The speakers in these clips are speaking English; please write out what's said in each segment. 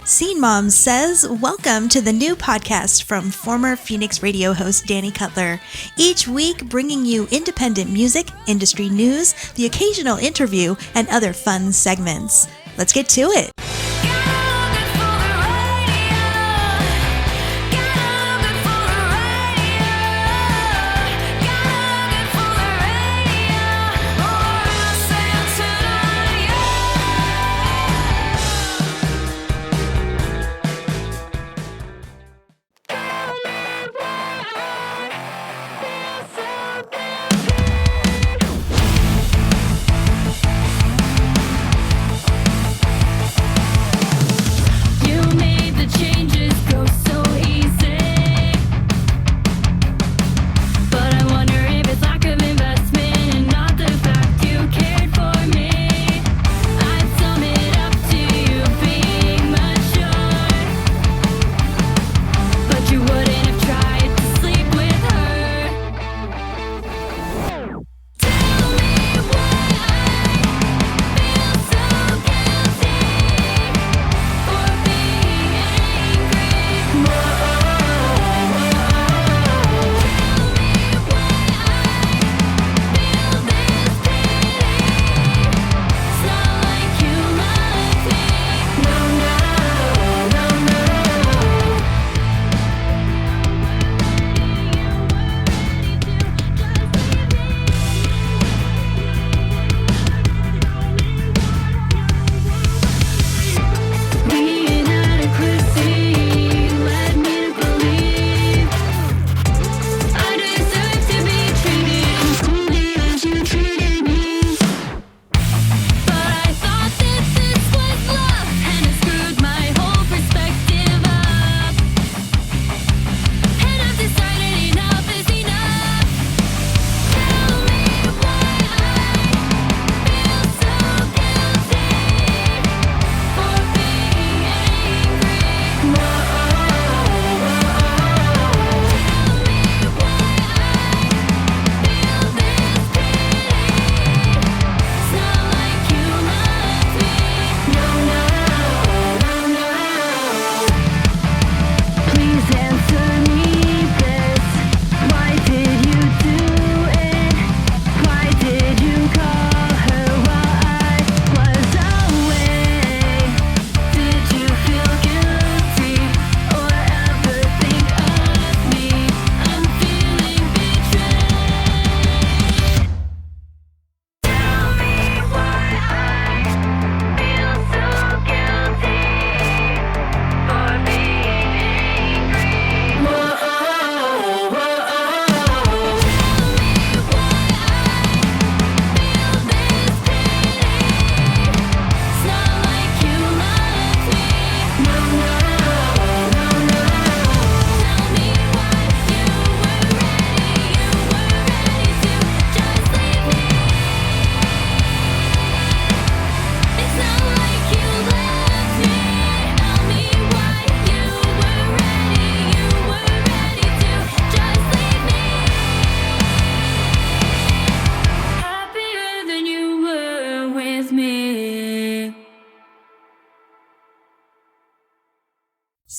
Scene Mom says, welcome to the new podcast from former Phoenix radio host Danny Cutler. Each week bringing you independent music, industry news, the occasional interview, and other fun segments. Let's get to it.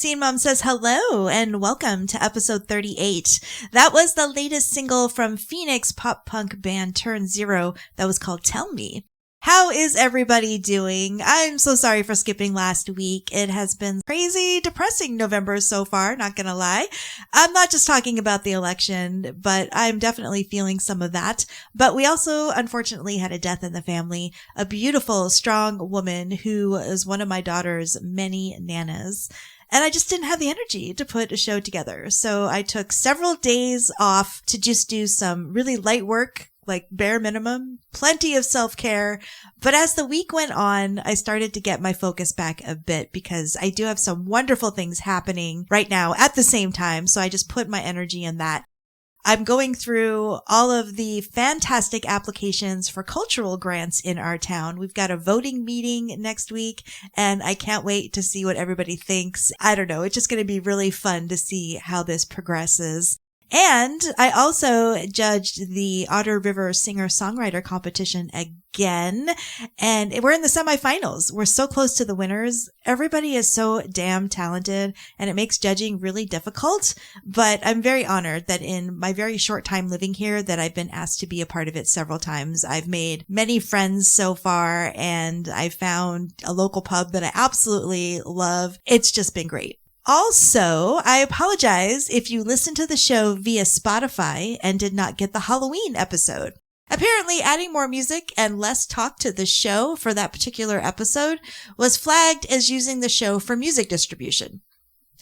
Scene Mom says hello and welcome to episode 38. That was the latest single from Phoenix pop punk band Turn Zero that was called Tell Me. How is everybody doing? I'm so sorry for skipping last week. It has been crazy, depressing November so far, not gonna lie. I'm not just talking about the election, but I'm definitely feeling some of that. But we also unfortunately had a death in the family, a beautiful, strong woman who is one of my daughter's many nanas. And I just didn't have the energy to put a show together. So I took several days off to just do some really light work, like bare minimum, plenty of self-care. But as the week went on, I started to get my focus back a bit because I do have some wonderful things happening right now at the same time. So I just put my energy in that. I'm going through all of the fantastic applications for cultural grants in our town. We've got a voting meeting next week, and I can't wait to see what everybody thinks. I don't know. It's just going to be really fun to see how this progresses. And I also judged the Otter River Singer-Songwriter competition again. And we're in the semifinals. We're so close to the winners. Everybody is so damn talented, and it makes judging really difficult. But I'm very honored that in my very short time living here that I've been asked to be a part of it several times. I've made many friends so far, and I found a local pub that I absolutely love. It's just been great. Also, I apologize if you listened to the show via Spotify and did not get the Halloween episode. Apparently, adding more music and less talk to the show for that particular episode was flagged as using the show for music distribution.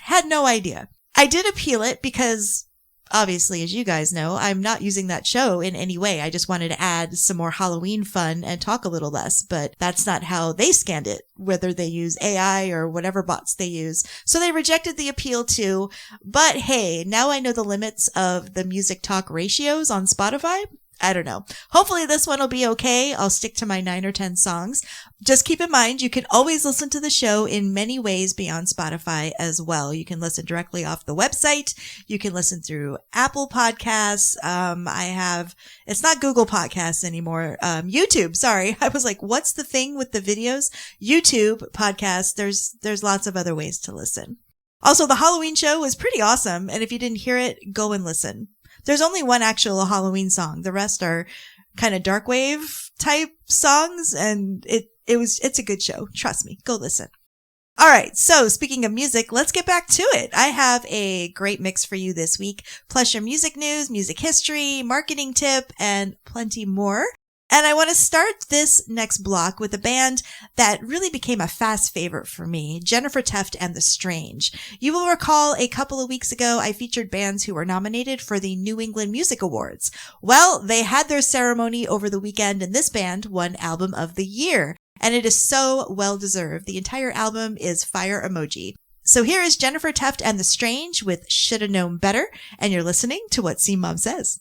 Had no idea. I did appeal it because, obviously, as you guys know, I'm not using that show in any way. I just wanted to add some more Halloween fun and talk a little less, but that's not how they scanned it, whether they use AI or whatever bots they use. So they rejected the appeal too. But hey, now I know the limits of the music talk ratios on Spotify. I don't know. Hopefully this one will be okay. I'll stick to my 9 or 10 songs. Just keep in mind, you can always listen to the show in many ways beyond Spotify as well. You can listen directly off the website. You can listen through Apple Podcasts. It's not Google Podcasts anymore. YouTube, sorry. I was like, what's the thing with the videos? YouTube Podcasts. There's lots of other ways to listen. Also, the Halloween show was pretty awesome. And if you didn't hear it, go and listen. There's only one actual Halloween song. The rest are kind of dark wave type songs, and it's a good show. Trust me. Go listen. All right. So speaking of music, let's get back to it. I have a great mix for you this week, plus your music news, music history, marketing tip, and plenty more. And I want to start this next block with a band that really became a fast favorite for me, Jennifer Tefft and The Strange. You will recall a couple of weeks ago, I featured bands who were nominated for the New England Music Awards. Well, they had their ceremony over the weekend, and this band won Album of the Year. And it is so well deserved. The entire album is fire emoji. So here is Jennifer Tefft and The Strange with Shoulda Known Better, and you're listening to What Scene Mom Says.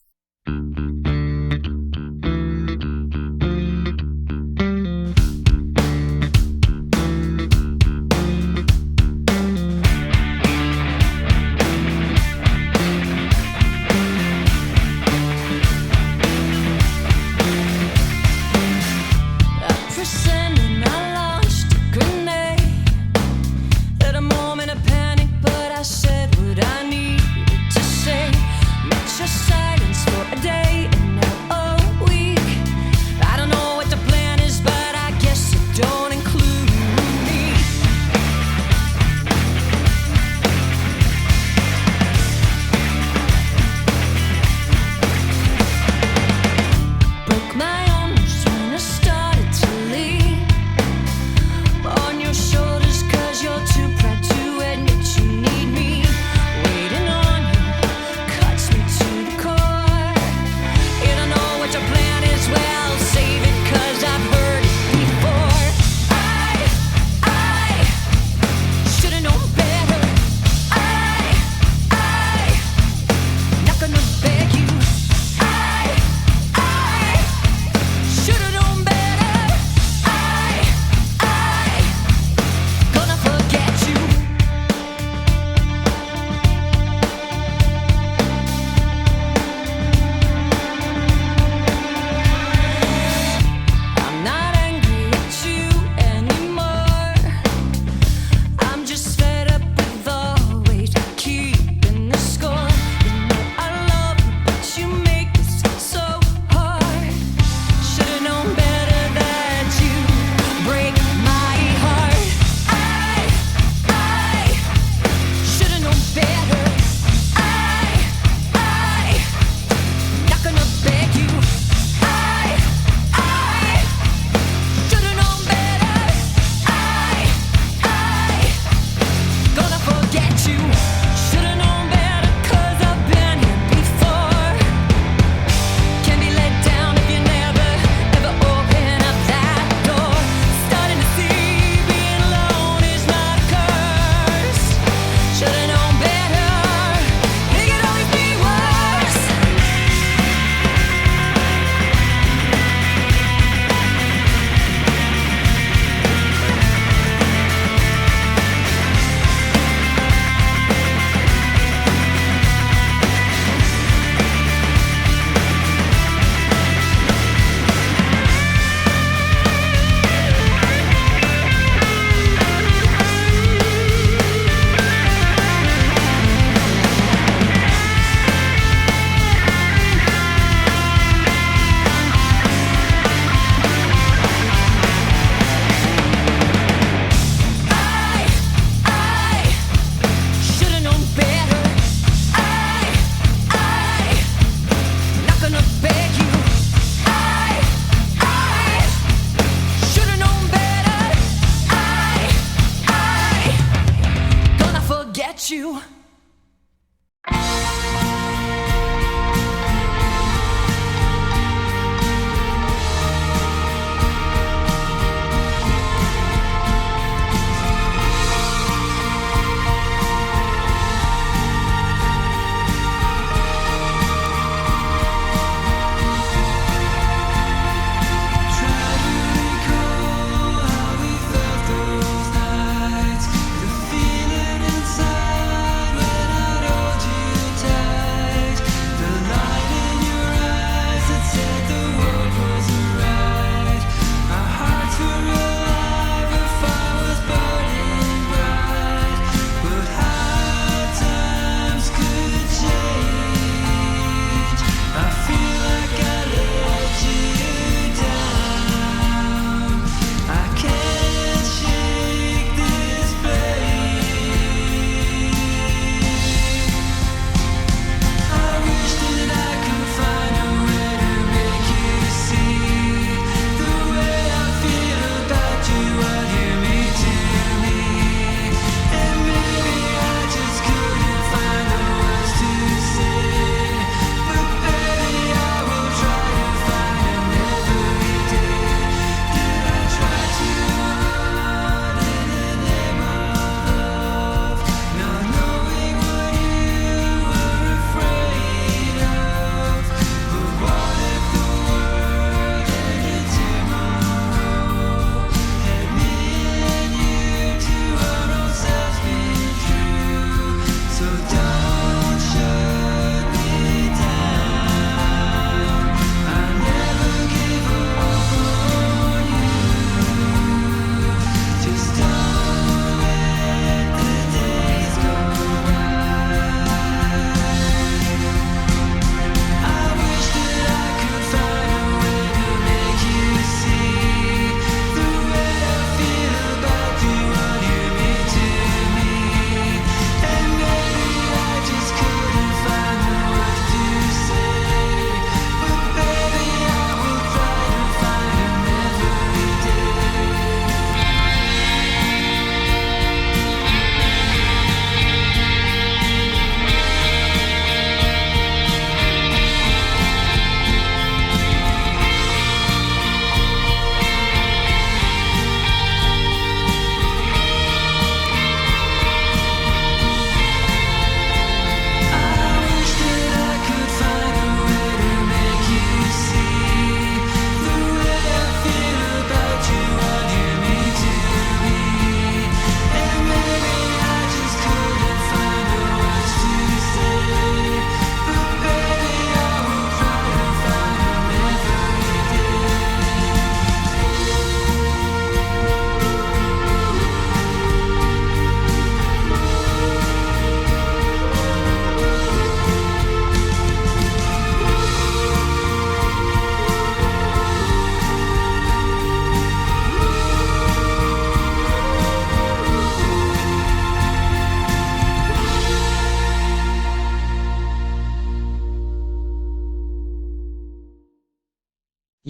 Silence for a day.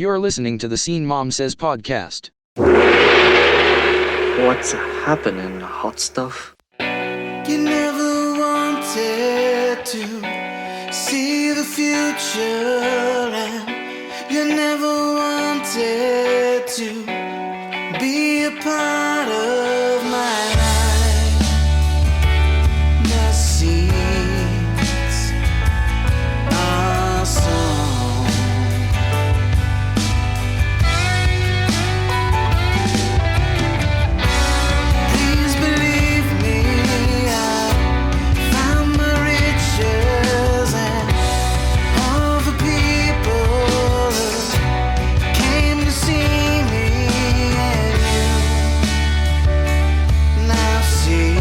You're listening to the Scene Mom Says podcast. What's happening, hot stuff? You never wanted to see the future, and you never wanted to be a part of my life. The seeds are sown. Please believe me, I found my riches and all the people who came to see me, and you now see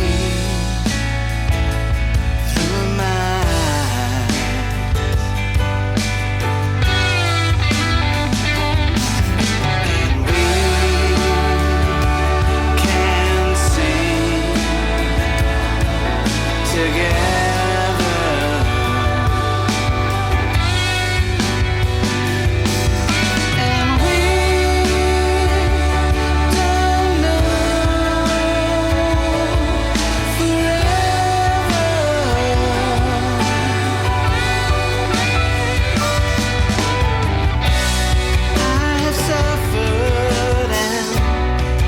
through my eyes. And we can sing together. And we don't know forever. I have suffered and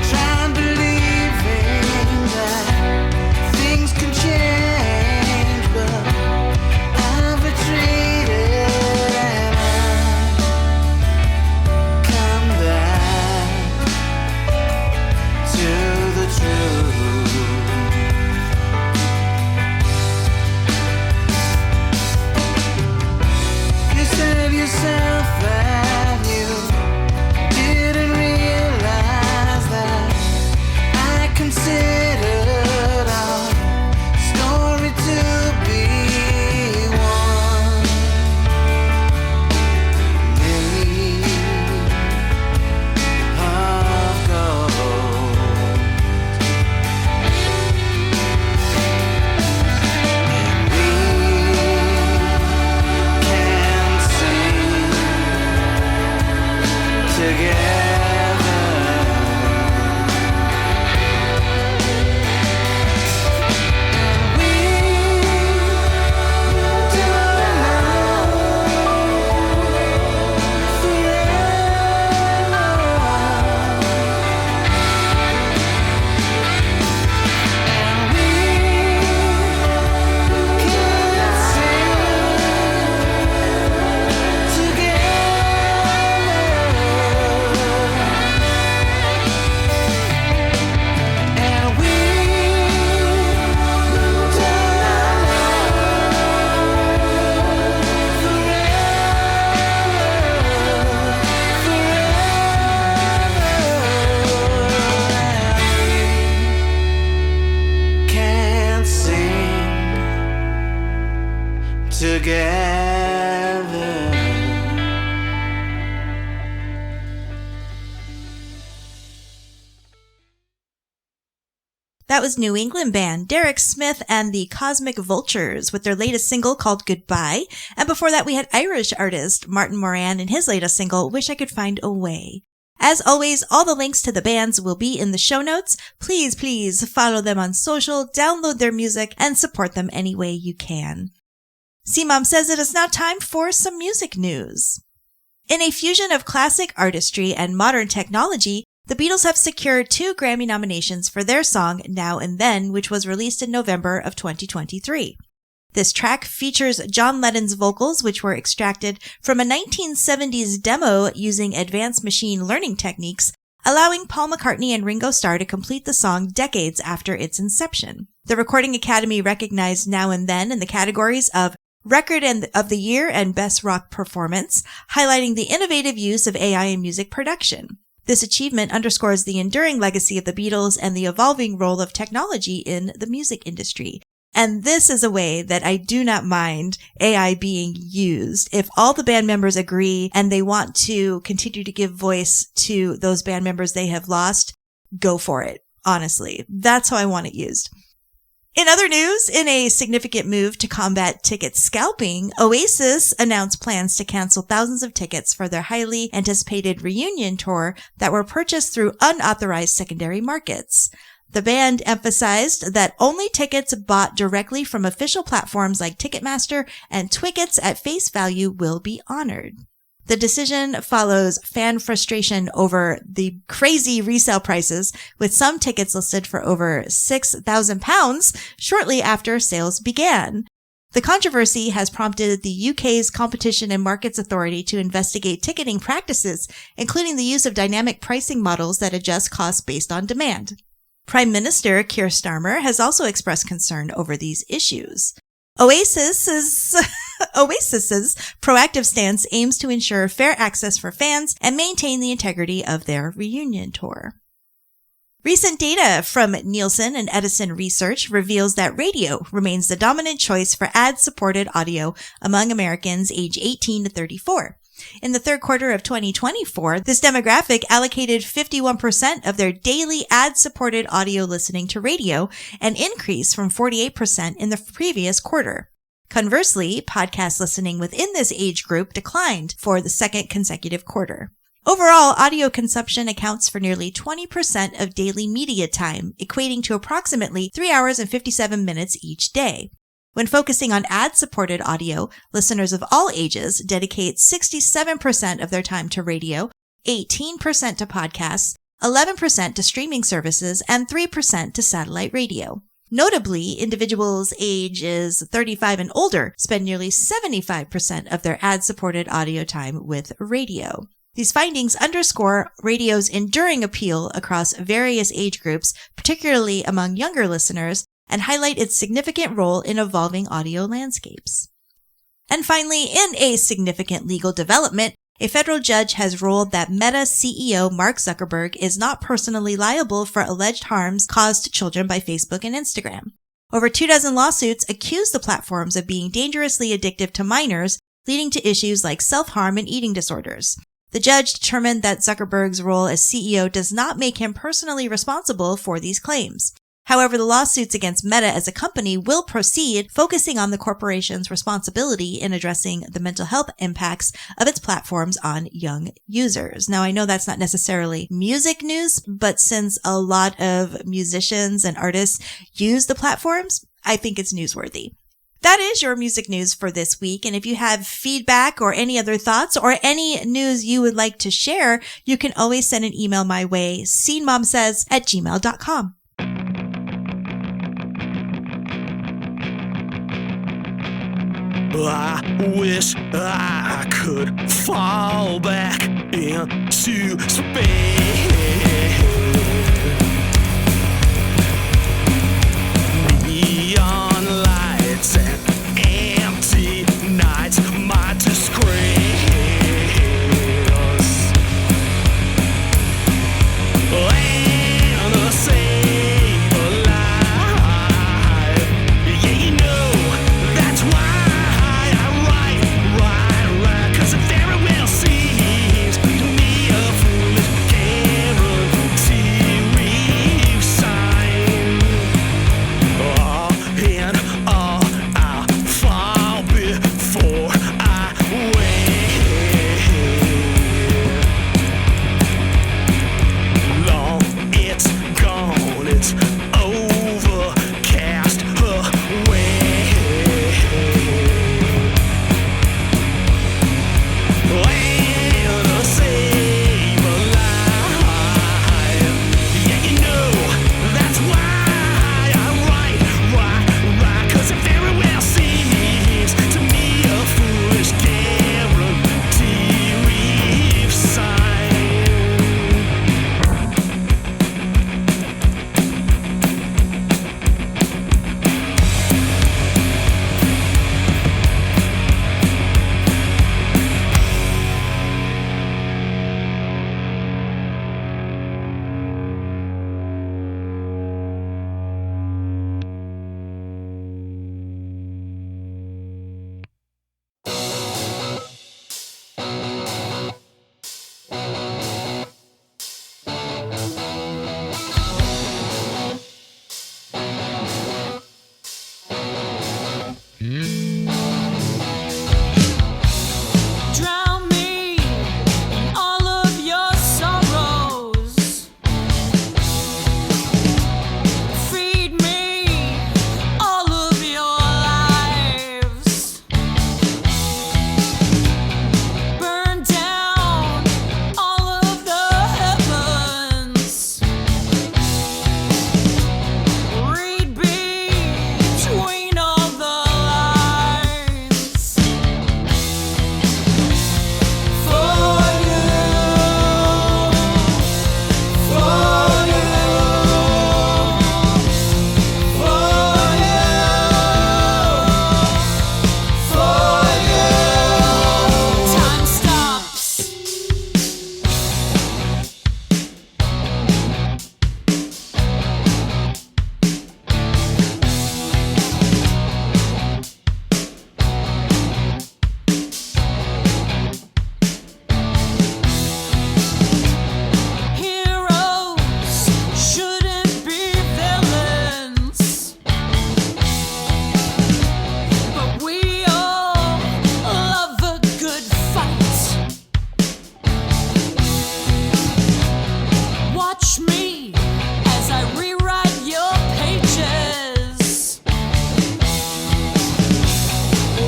tried believing that things can change, but I've retreated and I've come back to the truth. You said yourself that you didn't realize that I considered our story to be one made of gold. And we can sing together. And we don't know can sing together. That was New England band Derek Smith and the Cosmic Vultures with their latest single called Goodbye. And before that, we had Irish artist Martin Moran and his latest single, Wish I Could Find a Way. As always, all the links to the bands will be in the show notes. Please follow them on social, download their music, and support them any way you can. C-Mom says it is now time for some music news. In a fusion of classic artistry and modern technology, the Beatles have secured 2 Grammy nominations for their song Now and Then, which was released in November of 2023. This track features John Lennon's vocals, which were extracted from a 1970s demo using advanced machine learning techniques, allowing Paul McCartney and Ringo Starr to complete the song decades after its inception. The Recording Academy recognized Now and Then in the categories of Record of the Year and Best Rock Performance, highlighting the innovative use of AI in music production. This achievement underscores the enduring legacy of the Beatles and the evolving role of technology in the music industry. And this is a way that I do not mind AI being used. If all the band members agree and they want to continue to give voice to those band members they have lost, go for it. Honestly, that's how I want it used. In other news, in a significant move to combat ticket scalping, Oasis announced plans to cancel thousands of tickets for their highly anticipated reunion tour that were purchased through unauthorized secondary markets. The band emphasized that only tickets bought directly from official platforms like Ticketmaster and Twickets at face value will be honored. The decision follows fan frustration over the crazy resale prices, with some tickets listed for over £6,000 shortly after sales began. The controversy has prompted the UK's Competition and Markets Authority to investigate ticketing practices, including the use of dynamic pricing models that adjust costs based on demand. Prime Minister Keir Starmer has also expressed concern over these issues. Oasis's proactive stance aims to ensure fair access for fans and maintain the integrity of their reunion tour. Recent data from Nielsen and Edison Research reveals that radio remains the dominant choice for ad-supported audio among Americans age 18 to 34. In the third quarter of 2024, this demographic allocated 51% of their daily ad-supported audio listening to radio, an increase from 48% in the previous quarter. Conversely, podcast listening within this age group declined for the second consecutive quarter. Overall, audio consumption accounts for nearly 20% of daily media time, equating to approximately 3 hours and 57 minutes each day. When focusing on ad-supported audio, listeners of all ages dedicate 67% of their time to radio, 18% to podcasts, 11% to streaming services, and 3% to satellite radio. Notably, individuals ages 35 and older spend nearly 75% of their ad-supported audio time with radio. These findings underscore radio's enduring appeal across various age groups, particularly among younger listeners, and highlight its significant role in evolving audio landscapes. And finally, in a significant legal development, a federal judge has ruled that Meta CEO Mark Zuckerberg is not personally liable for alleged harms caused to children by Facebook and Instagram. Over 24 lawsuits accuse the platforms of being dangerously addictive to minors, leading to issues like self-harm and eating disorders. The judge determined that Zuckerberg's role as CEO does not make him personally responsible for these claims. However, the lawsuits against Meta as a company will proceed, focusing on the corporation's responsibility in addressing the mental health impacts of its platforms on young users. Now, I know that's not necessarily music news, but since a lot of musicians and artists use the platforms, I think it's newsworthy. That is your music news for this week. And if you have feedback or any other thoughts or any news you would like to share, you can always send an email my way, scenemomsays@gmail.com. I wish I could fall back into space. Neon lights and empty nights, my disgrace. And a save alive. Yeah, you know, that's why. Cause it very well seems to me a foolish careless Drown me in all of your sorrows. Feed me all of your lives. Burn down all of the heavens. Read between all the lines. For you, for you, for you. Time stops. Heroes shouldn't be villains, but we all love a good fight. Watch me as I rewrite your pages.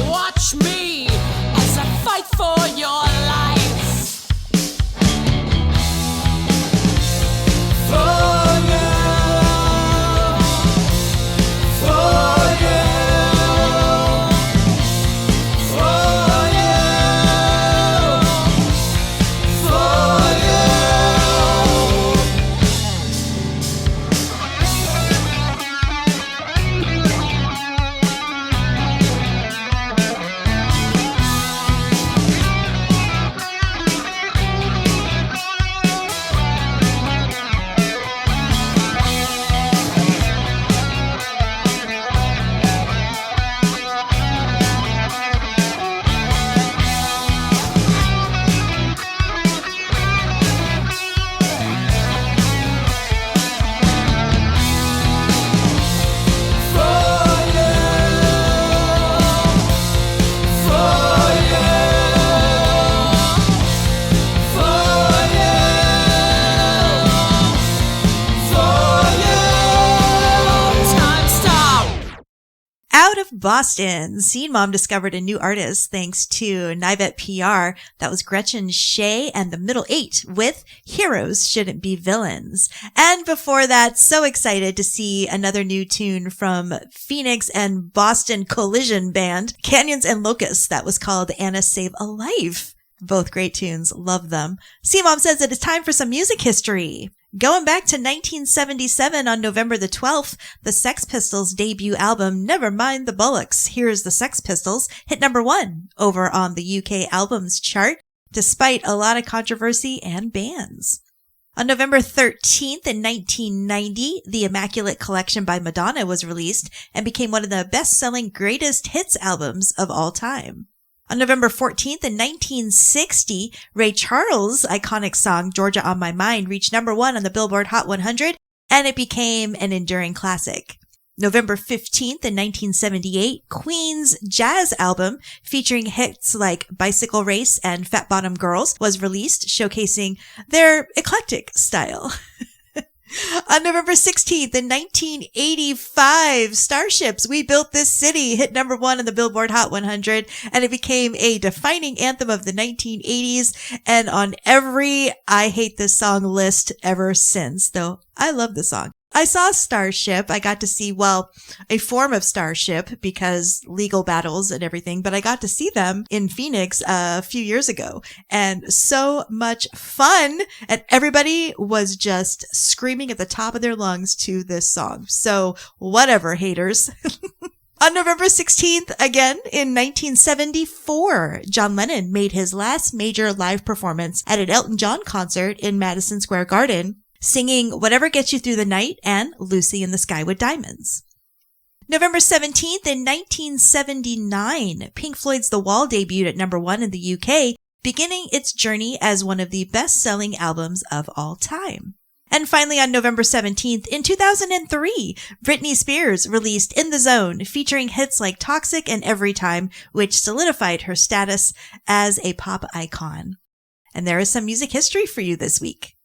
Watch me as I fight for your life. For you, for you, for time stop. Out of Boston, Scene Mom discovered a new artist thanks to Nivet PR. That was Gretchen Shea and the Middle Eight with Heroes Shouldn't Be Villains. And before that, so excited to see another new tune from Phoenix and Boston collision band, Canyons and Locusts. That was called Anna Save a Life. Both great tunes. Love them. Scene Mom says it is time for some music history. Going back to 1977 on November the 12th, the Sex Pistols' debut album, Never Mind the Bollocks, Here's the Sex Pistols, hit number 1 over on the UK albums chart, despite a lot of controversy and bans. On November 13th in 1990, The Immaculate Collection by Madonna was released and became one of the best-selling greatest hits albums of all time. On November 14th in 1960, Ray Charles' iconic song Georgia on My Mind reached number 1 on the Billboard Hot 100, and it became an enduring classic. November 15th in 1978, Queen's jazz album featuring hits like Bicycle Race and Fat Bottom Girls was released, showcasing their eclectic style. On November 16th in 1985, Starships, We Built This City hit number 1 on the Billboard Hot 100, and it became a defining anthem of the 1980s and on every I Hate This Song list ever since, though I love the song. I saw Starship. I got to see, well, a form of Starship because legal battles and everything, but I got to see them in Phoenix a few years ago, and so much fun. And everybody was just screaming at the top of their lungs to this song. So whatever, haters. On November 16th, again, in 1974, John Lennon made his last major live performance at an Elton John concert in Madison Square Garden, singing Whatever Gets You Through the Night and Lucy in the Sky with Diamonds. November 17th in 1979, Pink Floyd's The Wall debuted at number 1 in the UK, beginning its journey as one of the best-selling albums of all time. And finally, on November 17th, in 2003, Britney Spears released In the Zone, featuring hits like Toxic and Every Time, which solidified her status as a pop icon. And there is some music history for you this week.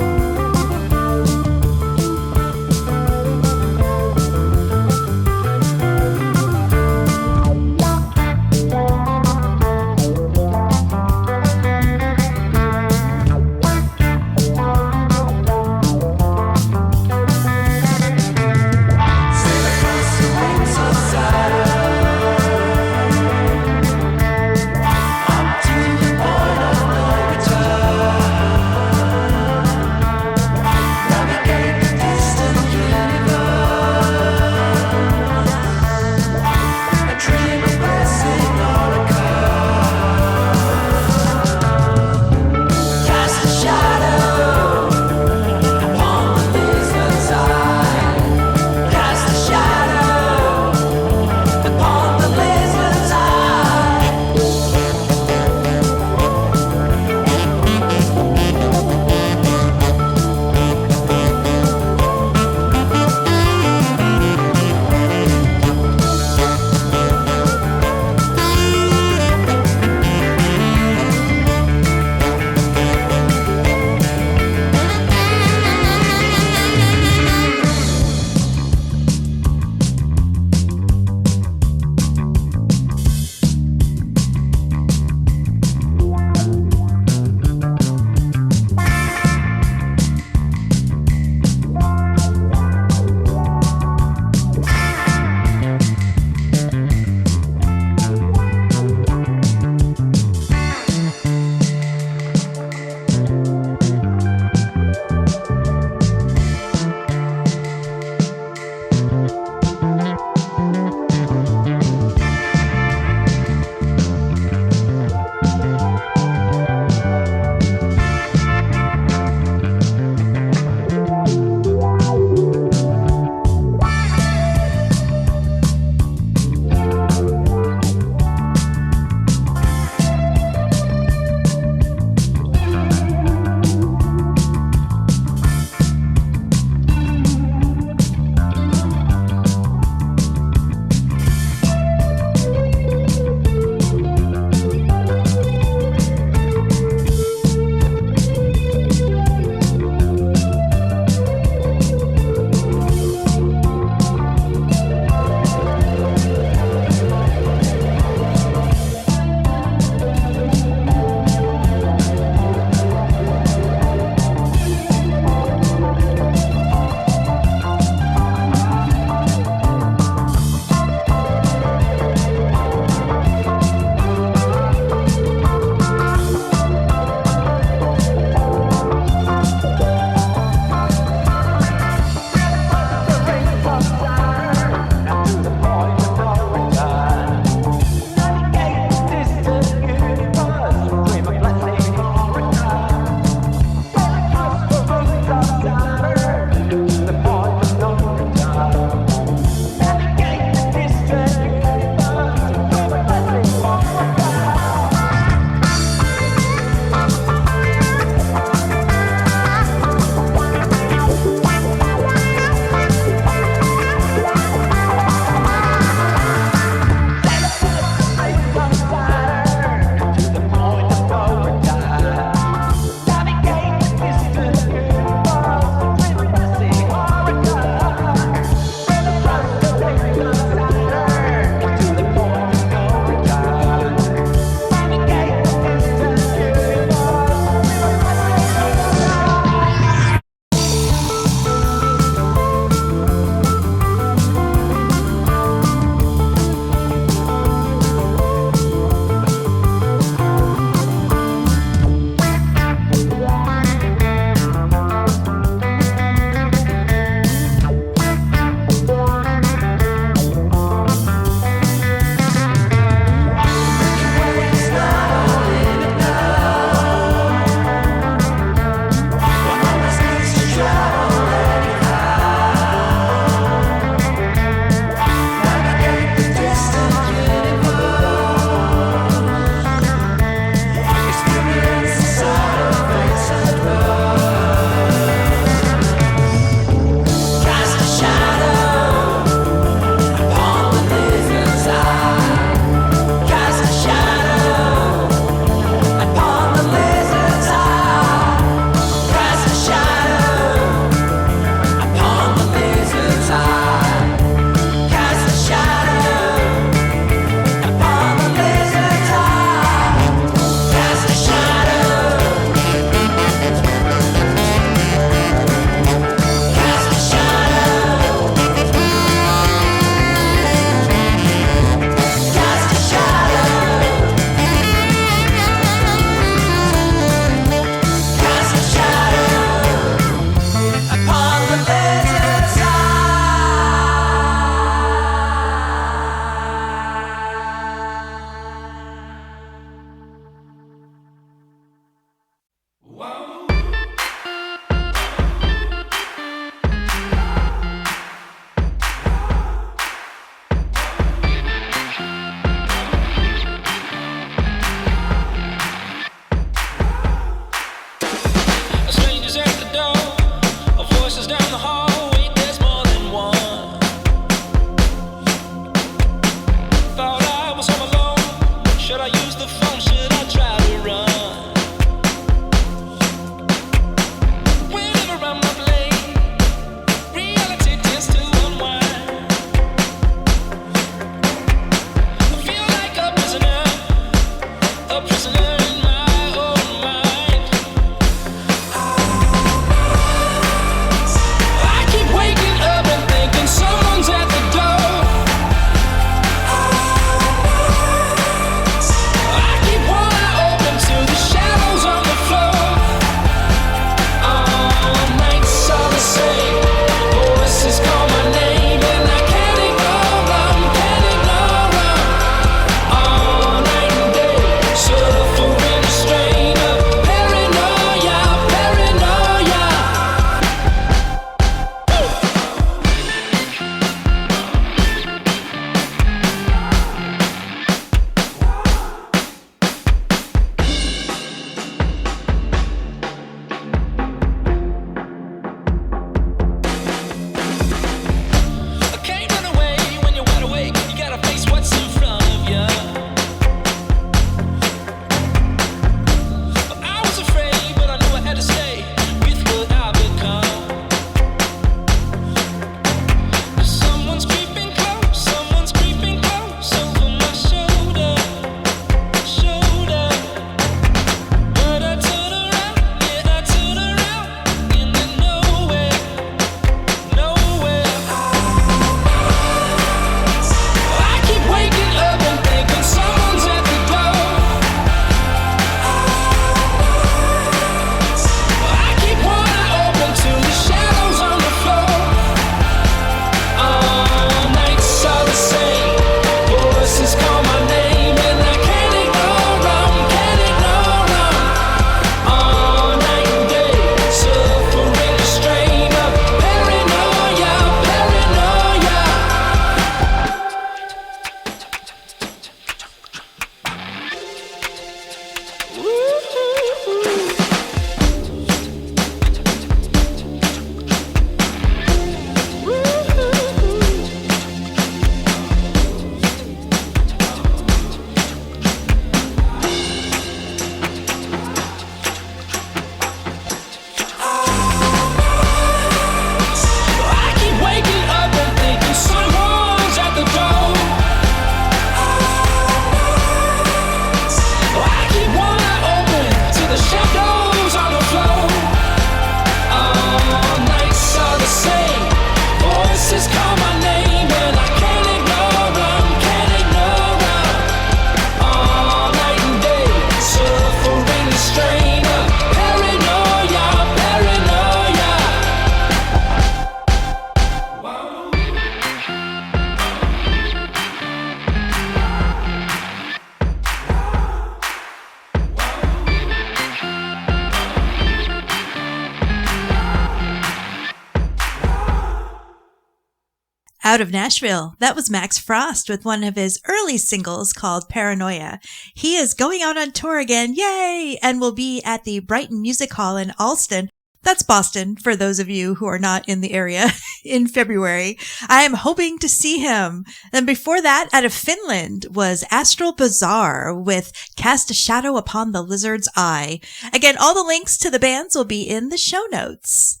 Out of Nashville, that was Max Frost with one of his early singles called Paranoia. He is going out on tour again, yay, and will be at the Brighton Music Hall in Allston. That's Boston, for those of you who are not in the area, in February. I am hoping to see him. And before that, out of Finland, was Astral Bazaar with Cast a Shadow Upon the Lizard's Eye. Again, all the links to the bands will be in the show notes.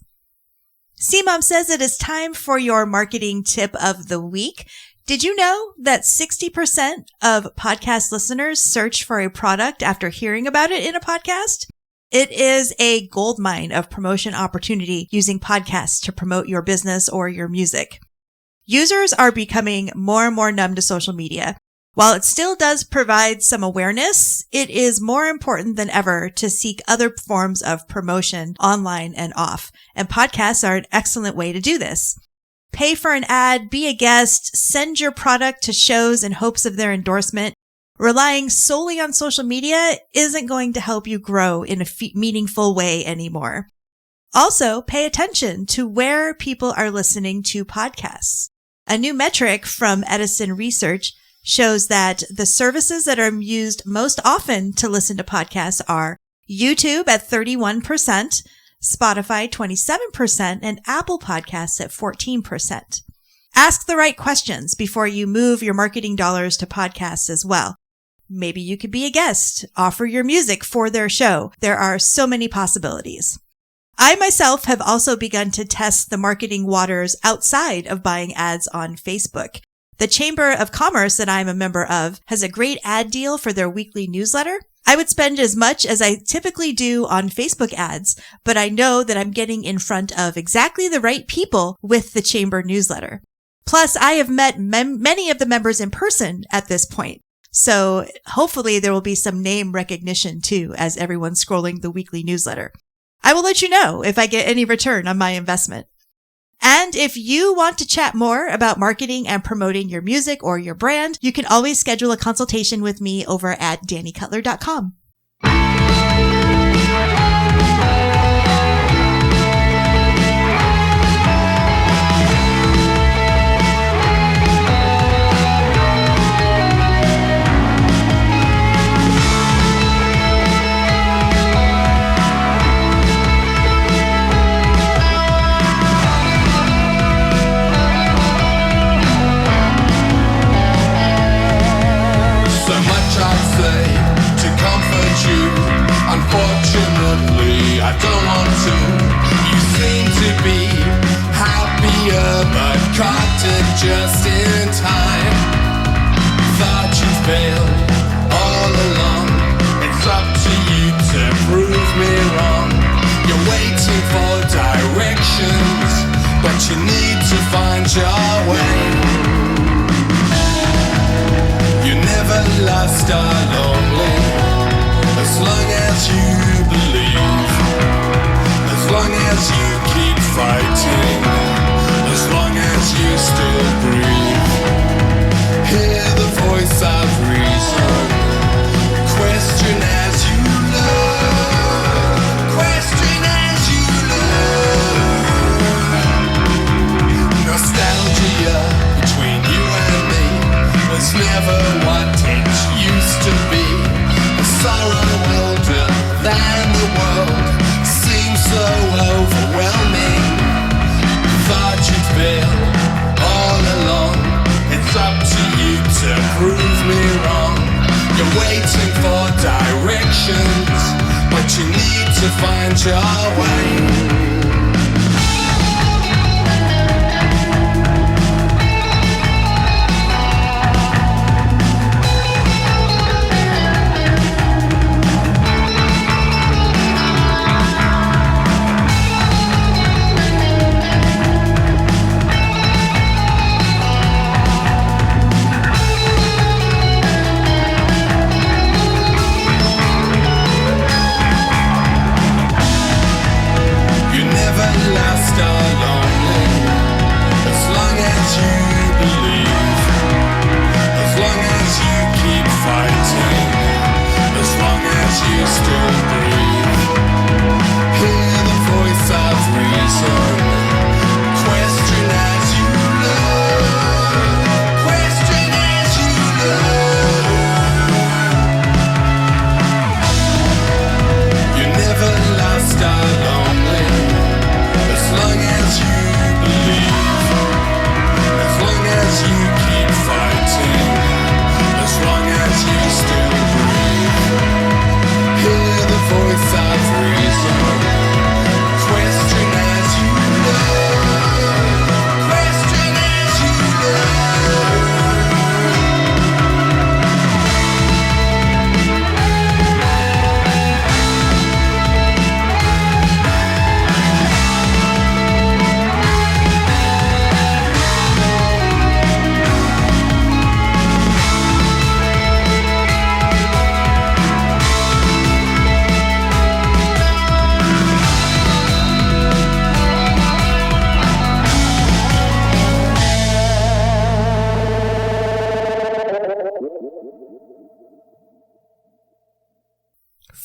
C-Mom says it is time for your marketing tip of the week. Did you know that 60% of podcast listeners search for a product after hearing about it in a podcast? It is a goldmine of promotion opportunity using podcasts to promote your business or your music. Users are becoming more and more numb to social media. While it still does provide some awareness, it is more important than ever to seek other forms of promotion online and off. And podcasts are an excellent way to do this. Pay for an ad, be a guest, send your product to shows in hopes of their endorsement. Relying solely on social media isn't going to help you grow in a meaningful way anymore. Also, pay attention to where people are listening to podcasts. A new metric from Edison Research shows that the services that are used most often to listen to podcasts are YouTube at 31%, Spotify 27%, and Apple Podcasts at 14%. Ask the right questions before you move your marketing dollars to podcasts as well. Maybe you could be a guest, offer your music for their show. There are so many possibilities. I myself have also begun to test the marketing waters outside of buying ads on Facebook. The Chamber of Commerce that I'm a member of has a great ad deal for their weekly newsletter. I would spend as much as I typically do on Facebook ads, but I know that I'm getting in front of exactly the right people with the Chamber newsletter. Plus, I have met many of the members in person at this point. So hopefully there will be some name recognition too as everyone's scrolling the weekly newsletter. I will let you know if I get any return on my investment. And if you want to chat more about marketing and promoting your music or your brand, you can always schedule a consultation with me over at DannyCutler.com. Unfortunately, I don't want to. You seem to be happier, but caught it just in time. Thought you failed all along. It's up to you to prove me wrong. You're waiting for directions, but you need to find your way. You never lost or lonely. As long as you believe, as long as you keep fighting, as long as you still breathe, hear the voice of reason, question as you learn, question as you learn. Nostalgia between you and me was never what it used to be. Sorrow older than the world seems so overwhelming. Thought you'd fail all along. It's up to you to prove me wrong. You're waiting for directions, but you need to find your way.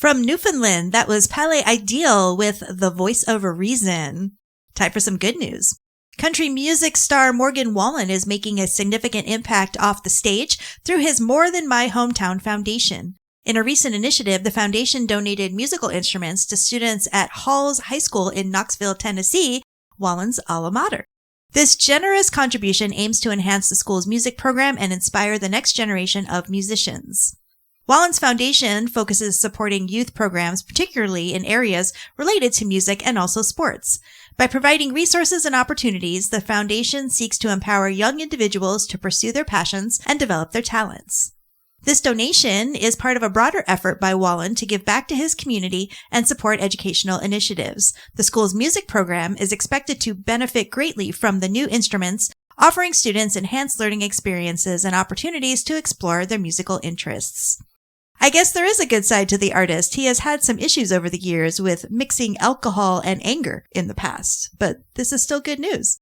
From Newfoundland, that was Palais Ideal with The Voice Over Reason. Time for some good news. Country music star Morgan Wallen is making a significant impact off the stage through his More Than My Hometown Foundation. In a recent initiative, the foundation donated musical instruments to students at Halls High School in Knoxville, Tennessee, Wallen's alma mater. This generous contribution aims to enhance the school's music program and inspire the next generation of musicians. Wallen's foundation focuses supporting youth programs, particularly in areas related to music and also sports. By providing resources and opportunities, the foundation seeks to empower young individuals to pursue their passions and develop their talents. This donation is part of a broader effort by Wallen to give back to his community and support educational initiatives. The school's music program is expected to benefit greatly from the new instruments, offering students enhanced learning experiences and opportunities to explore their musical interests. I guess there is a good side to the artist. He has had some issues over the years with mixing alcohol and anger in the past, but this is still good news.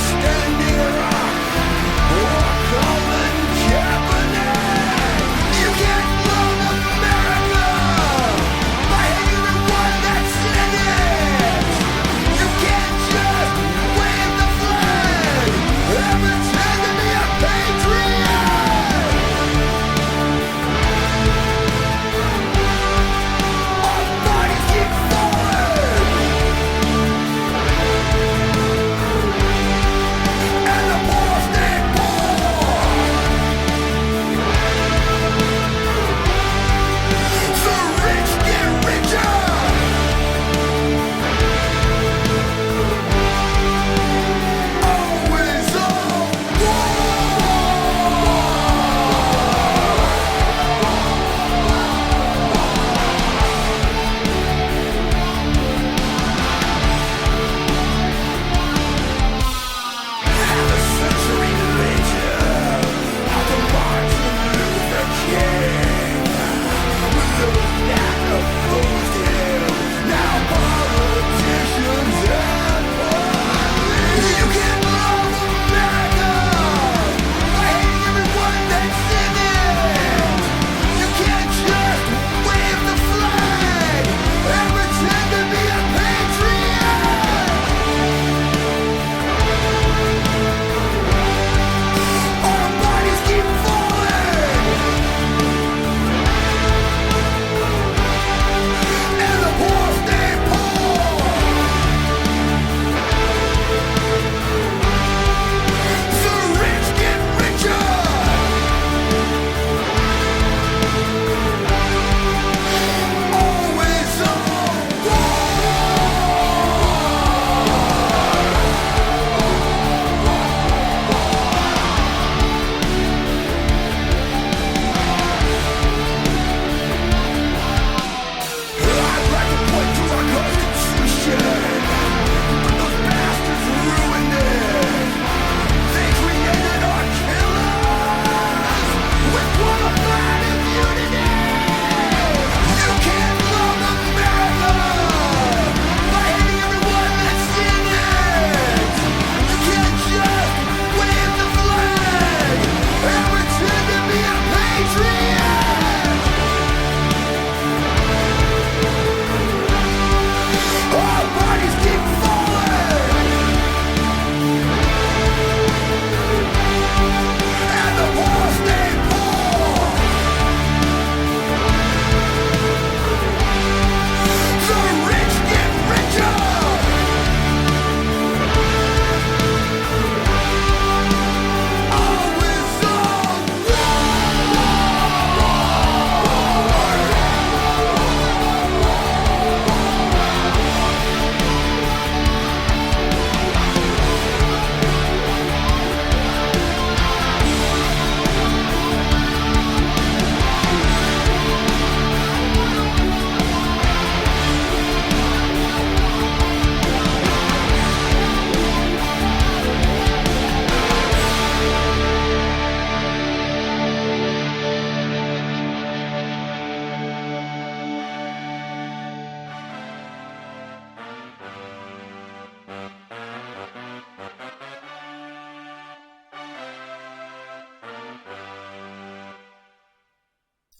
Standing rock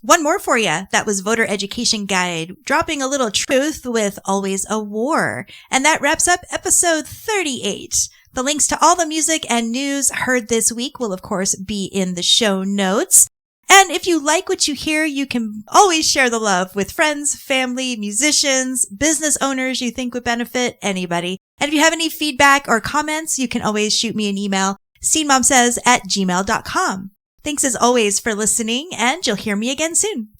One more for you. That was Voter Education Guide, dropping a little truth with Always a War. And that wraps up episode 38. The links to all the music and news heard this week will, of course, be in the show notes. And if you like what you hear, you can always share the love with friends, family, musicians, business owners you think would benefit, anybody. And if you have any feedback or comments, you can always shoot me an email, scenemomsays@gmail.com. Thanks as always for listening, and you'll hear me again soon.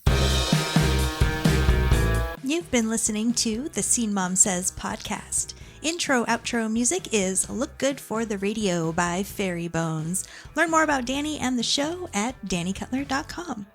You've been listening to the Scene Mom Says podcast. Intro, outro music is Look Good for the Radio by Fairy Bones. Learn more about Danny and the show at dannycutler.com.